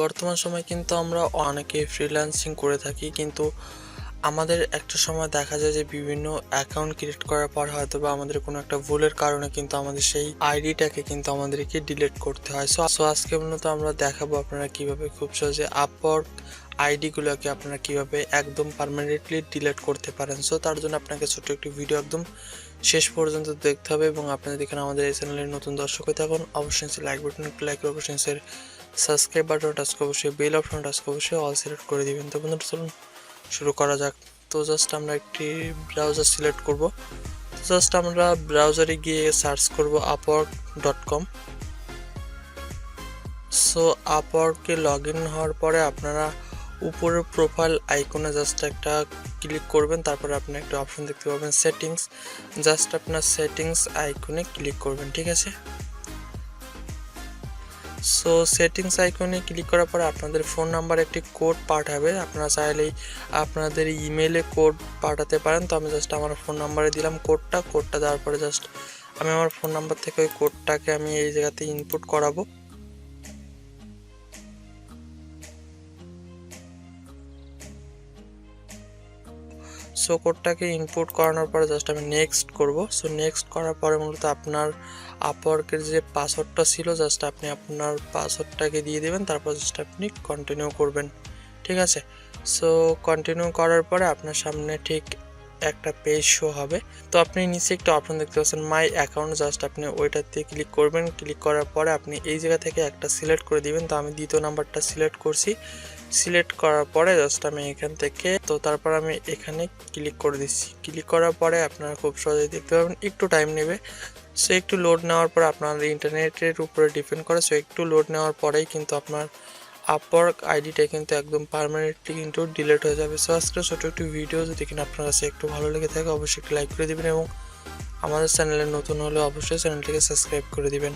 বর্তমান সময় কিন্তু আমরা অনেকে ফ্রিল্যান্সিং করে থাকি, কিন্তু আমাদের একটা সময় দেখা যায় যে বিভিন্ন অ্যাকাউন্ট ক্রিয়েট করার পর হয়তো বা আমাদের কোনো একটা ভুলের কারণে কিন্তু আমাদের সেই আইডিটাকে কিন্তু আমাদেরকে ডিলিট করতে হয়। সো আজকে মূলত আমরা দেখাবো আপনারা কিভাবে খুব সহজে আপওয়ার্ক আইডিগুলোকে আপনারা কিভাবে একদম পার্মানেন্টলি ডিলিট করতে পারেন। সো তার জন্য আপনাকে ছোট্ট একটি ভিডিও একদম শেষ পর্যন্ত দেখতে হবে, এবং আপনি যদি আমাদের এই চ্যানেলের নতুন দর্শক হয়ে থাকুন অবশ্যই লাইক বাটন ক্লিক করে অবশ্যই সাবস্ক্রাইব বাটন টাচ করে অবশ্যই বেল অপশন টাচ করে অবশ্যই অল সিলেক্ট করে দিবেন। তো বন্ধুরা চলুন শুরু করা যাক। তো জাস্ট আমরা একটি ব্রাউজার সিলেক্ট করব। জাস্ট আমরা ব্রাউজারে গিয়ে সার্চ করব upwork.com। সো আপওয়ার্কে লগ ইন হওয়ার পরে আপনারা উপরের প্রোফাইল আইকনে জাস্ট একটা ক্লিক করবেন, তারপরে আপনি একটা অপশন দেখতে পাবেন সেটিংস। জাস্ট আপনার সেটিংস আইকনে ক্লিক করবেন, ঠিক আছে। সো সেটিংস আইকনে ক্লিক করার পরে আপনাদের ফোন নাম্বার একটি কোড পাঠাবে। আপনারা চাইলেই আপনাদের ইমেলে কোড পাঠাতে পারেন। তো আমি জাস্ট আমার ফোন নাম্বারে দিলাম কোডটা দেওয়ার পরে জাস্ট আমি আমার ফোন নাম্বার থেকে ওই কোডটাকে আমি এই জায়গাতে ইনপুট করাবো। সো কোডটাকে ইনপুট করানোর পরে জাস্ট আমি নেক্সট করব। সো নেক্সট করার পরে মূলত আপনার আপওয়ার্কের যে পাসওয়ার্ডটা ছিল জাস্ট আপনি আপনার পাসওয়ার্ডটাকে দিয়ে দেবেন, তারপর জাস্ট আপনি কন্টিনিউ করবেন, ঠিক আছে। সো কন্টিনিউ করার পরে আপনার সামনে ঠিক একটা পেজ শো হবে। তো আপনি নিচে একটা অপশন দেখতে পাচ্ছেন মাই অ্যাকাউন্ট, জাস্ট আপনি ওইটাতে ক্লিক করবেন। ক্লিক করার পরে আপনি এই জায়গা থেকে একটা সিলেক্ট করে দিবেন। তো আমি দ্বিতীয় নাম্বারটা সিলেক্ট করছি। সিলেক্ট করার পরে জাস্ট আমি এখান থেকে তারপর আমি এখানে ক্লিক করে দিচ্ছি। ক্লিক করার পরে আপনারা খুব সহজেই দেখতে পাবেন, একটু টাইম নেবে। সো একটু লোড নেওয়ার পর আপনার ইন্টারনেটের উপরে ডিপেন্ড করে। সো একটু লোড নেওয়ার পরেই কিন্তু আপনার আপওয়ার্ক আইডিটা কিন্তু একদম পার্মানেন্টলি কিন্তু ডিলিট হয়ে যাবে। সো আজকে ছোটো একটি ভিডিও যদি কিনা আপনার কাছে একটু ভালো লেগে থাকে অবশ্যই একটু লাইক করে দিবেন, এবং আমাদের চ্যানেলে নতুন হলে অবশ্যই চ্যানেলটিকে সাবস্ক্রাইব করে দিবেন।